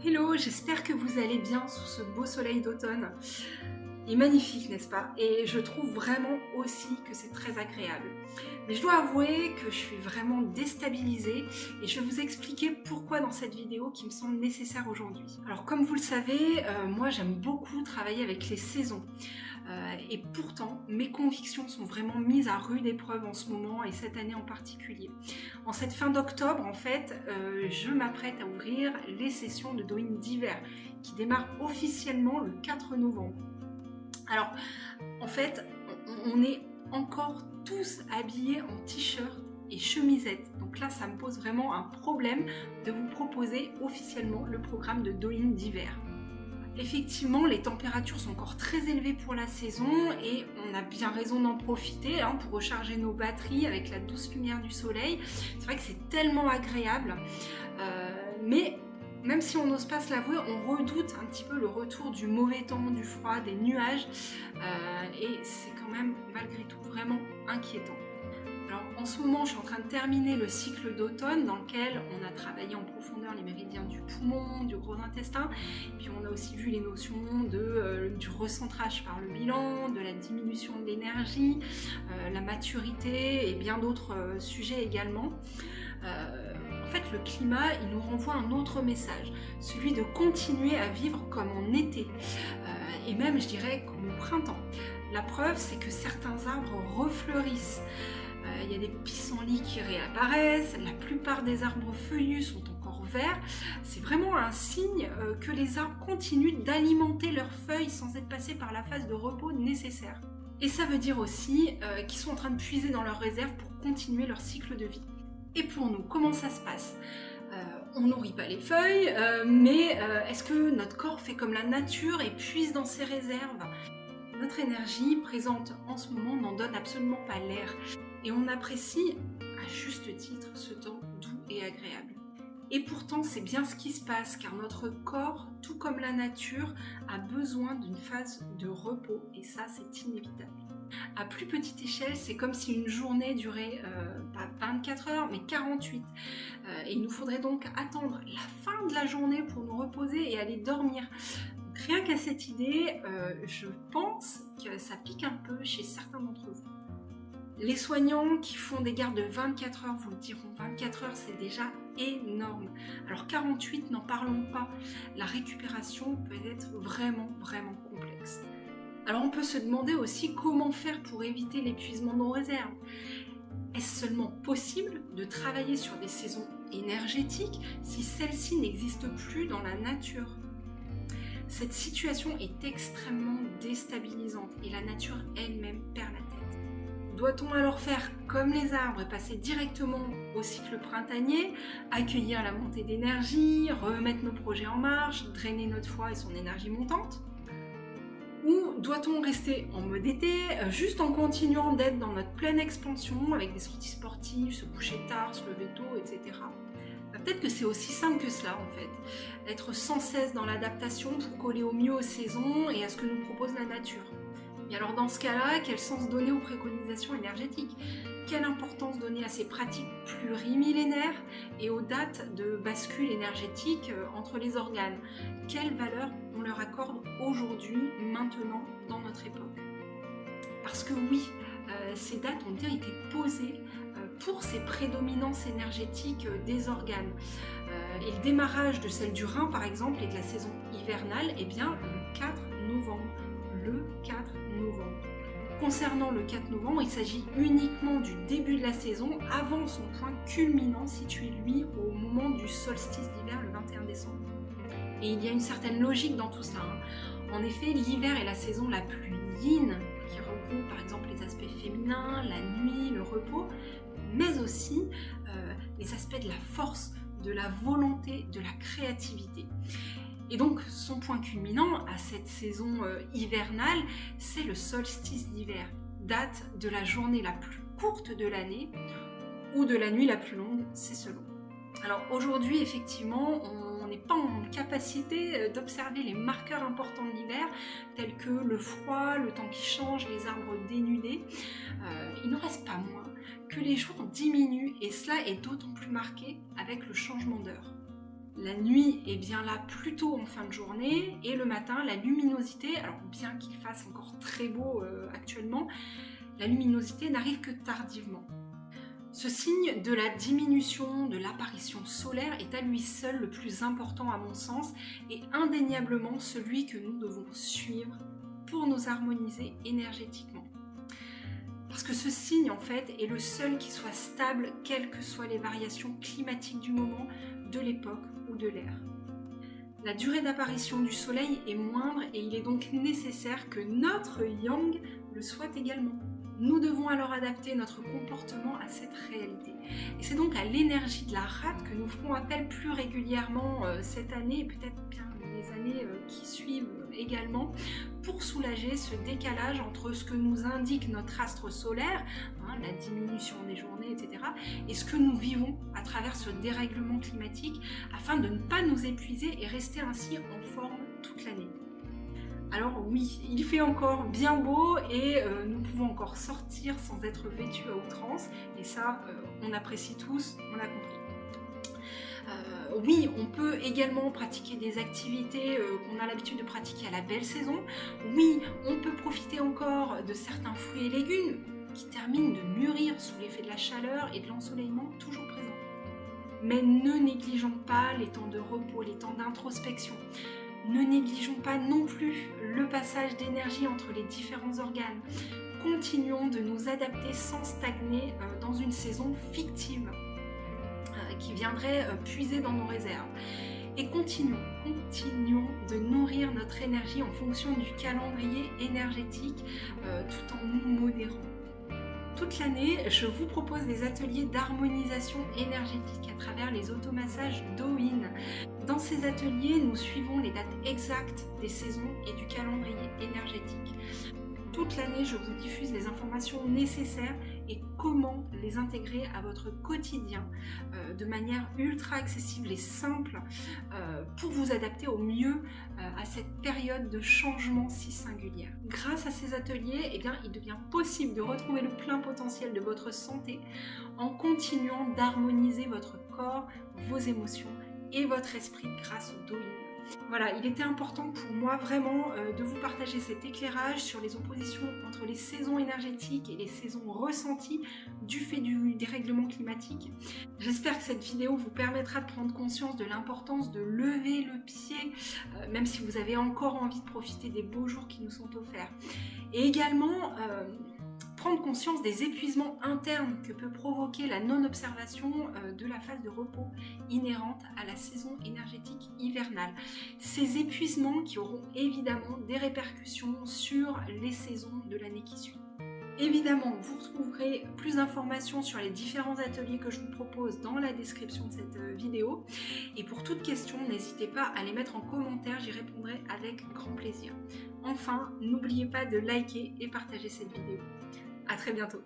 Hello, j'espère que vous allez bien sous ce beau soleil d'automne. Il est magnifique, n'est-ce pas? Et je trouve vraiment aussi que c'est très agréable. Mais je dois avouer que je suis vraiment déstabilisée et je vais vous expliquer pourquoi dans cette vidéo qui me semble nécessaire aujourd'hui. Alors comme vous le savez, moi j'aime beaucoup travailler avec les saisons. Et pourtant, mes convictions sont vraiment mises à rude épreuve en ce moment et cette année en particulier. En cette fin d'octobre, en fait, je m'apprête à ouvrir les sessions de Douyin d'hiver qui démarrent officiellement le 4 novembre. Alors, en fait, on est encore tous habillés en t-shirt et chemisette. Donc là, ça me pose vraiment un problème de vous proposer officiellement le programme de Douyin d'hiver. Effectivement, les températures sont encore très élevées pour la saison et on a bien raison d'en profiter pour recharger nos batteries avec la douce lumière du soleil. C'est vrai que c'est tellement agréable, mais même si on n'ose pas se l'avouer, on redoute un petit peu le retour du mauvais temps, du froid, des nuages, et c'est quand même malgré tout vraiment inquiétant. Alors, en ce moment, je suis en train de terminer le cycle d'automne dans lequel on a travaillé en profondeur les méridiens du poumon, du gros intestin, et puis on a aussi vu les notions du recentrage par le bilan, de la diminution de l'énergie, la maturité et bien d'autres sujets également. En fait, le climat, il nous renvoie un autre message, celui de continuer à vivre comme en été, et même, je dirais, comme au printemps. La preuve, c'est que certains arbres refleurissent. Il y a des pissenlits qui réapparaissent, la plupart des arbres feuillus sont encore verts. C'est vraiment un signe que les arbres continuent d'alimenter leurs feuilles sans être passés par la phase de repos nécessaire. Et ça veut dire aussi qu'ils sont en train de puiser dans leurs réserves pour continuer leur cycle de vie. Et pour nous, comment ça se passe ? On nourrit pas les feuilles, mais est-ce que notre corps fait comme la nature et puise dans ses réserves ? Notre énergie présente en ce moment n'en donne absolument pas l'air. Et on apprécie, à juste titre, ce temps doux et agréable. Et pourtant, c'est bien ce qui se passe, car notre corps, tout comme la nature, a besoin d'une phase de repos, et ça, c'est inévitable. À plus petite échelle, c'est comme si une journée durait pas 24 heures, mais 48. Et il nous faudrait donc attendre la fin de la journée pour nous reposer et aller dormir. Donc, rien qu'à cette idée, je pense que ça pique un peu chez certains d'entre vous. Les soignants qui font des gardes de 24 heures vous le diront, 24 heures c'est déjà énorme. Alors 48, n'en parlons pas. La récupération peut être vraiment complexe. Alors on peut se demander aussi comment faire pour éviter l'épuisement de nos réserves. Est-ce seulement possible de travailler sur des saisons énergétiques si celles-ci n'existent plus dans la nature ? Cette situation est extrêmement déstabilisante et la nature elle-même perd la tête. Doit-on alors faire comme les arbres et passer directement au cycle printanier, accueillir la montée d'énergie, remettre nos projets en marche, drainer notre foi et son énergie montante ? Ou doit-on rester en mode été, juste en continuant d'être dans notre pleine expansion avec des sorties sportives, se coucher tard, se lever tôt, etc. Peut-être que c'est aussi simple que cela en fait, être sans cesse dans l'adaptation pour coller au mieux aux saisons et à ce que nous propose la nature. Et alors dans ce cas-là, quel sens donner aux préconisations énergétiques ? Quelle importance donner à ces pratiques plurimillénaires et aux dates de bascule énergétique entre les organes ? Quelle valeur on leur accorde aujourd'hui, maintenant, dans notre époque ? Parce que oui, ces dates ont bien été posées pour ces prédominances énergétiques des organes. Et le démarrage de celle du rein, par exemple, et de la saison hivernale, eh bien, le 4 novembre. Le 4 novembre. Concernant le 4 novembre, il s'agit uniquement du début de la saison avant son point culminant situé lui au moment du solstice d'hiver le 21 décembre. Et il y a une certaine logique dans tout cela. En effet, l'hiver est la saison la plus yin qui regroupe par exemple les aspects féminins, la nuit, le repos, mais aussi les aspects de la force, de la volonté, de la créativité. Et donc son point culminant à cette saison hivernale, c'est le solstice d'hiver, date de la journée la plus courte de l'année ou de la nuit la plus longue, c'est selon. Alors aujourd'hui, effectivement, on n'est pas en capacité d'observer les marqueurs importants de l'hiver, tels que le froid, le temps qui change, les arbres dénudés. Il n'en reste pas moins que les jours diminuent et cela est d'autant plus marqué avec le changement d'heure. La nuit est bien là plutôt en fin de journée et le matin, la luminosité, alors bien qu'il fasse encore très beau actuellement, la luminosité n'arrive que tardivement. Ce signe de la diminution de l'apparition solaire est à lui seul le plus important à mon sens et indéniablement celui que nous devons suivre pour nous harmoniser énergétiquement. Parce que ce signe en fait est le seul qui soit stable quelles que soient les variations climatiques du moment, de l'époque ou de l'ère. La durée d'apparition du soleil est moindre et il est donc nécessaire que notre yang le soit également. Nous devons alors adapter notre comportement à cette réalité. Et c'est donc à l'énergie de la rate que nous ferons appel plus régulièrement cette année et peut-être bien les années qui suivent également pour soulager ce décalage entre ce que nous indique notre astre solaire, la diminution des journées, etc., et ce que nous vivons à travers ce dérèglement climatique afin de ne pas nous épuiser et rester ainsi en forme toute l'année. Alors oui, il fait encore bien beau et nous pouvons encore sortir sans être vêtus à outrance. Et ça, on apprécie tous, on l'a compris. Oui, on peut également pratiquer des activités qu'on a l'habitude de pratiquer à la belle saison. Oui, on peut profiter encore de certains fruits et légumes qui terminent de mûrir sous l'effet de la chaleur et de l'ensoleillement toujours présent. Mais ne négligeons pas les temps de repos, les temps d'introspection. Ne négligeons pas non plus le passage d'énergie entre les différents organes. Continuons de nous adapter sans stagner dans une saison fictive qui viendrait puiser dans nos réserves. Et continuons de nourrir notre énergie en fonction du calendrier énergétique tout en nous modérant. Toute l'année, je vous propose des ateliers d'harmonisation énergétique à travers les automassages Do-In. Dans ces ateliers, nous suivons les dates exactes des saisons et du calendrier énergétique. Toute l'année, je vous diffuse les informations nécessaires et comment les intégrer à votre quotidien de manière ultra accessible et simple pour vous adapter au mieux à cette période de changement si singulière. Grâce à ces ateliers, il devient possible de retrouver le plein potentiel de votre santé en continuant d'harmoniser votre corps, vos émotions et votre esprit grâce au Do-In. Voilà, il était important pour moi vraiment de vous partager cet éclairage sur les oppositions entre les saisons énergétiques et les saisons ressenties du fait du dérèglement climatique. J'espère que cette vidéo vous permettra de prendre conscience de l'importance de lever le pied, même si vous avez encore envie de profiter des beaux jours qui nous sont offerts. Et également prendre conscience des épuisements internes que peut provoquer la non-observation de la phase de repos inhérente à la saison énergétique hivernale. Ces épuisements qui auront évidemment des répercussions sur les saisons de l'année qui suit. Évidemment, vous retrouverez plus d'informations sur les différents ateliers que je vous propose dans la description de cette vidéo. Et pour toute question, n'hésitez pas à les mettre en commentaire, j'y répondrai avec grand plaisir. Enfin, n'oubliez pas de liker et partager cette vidéo. À très bientôt.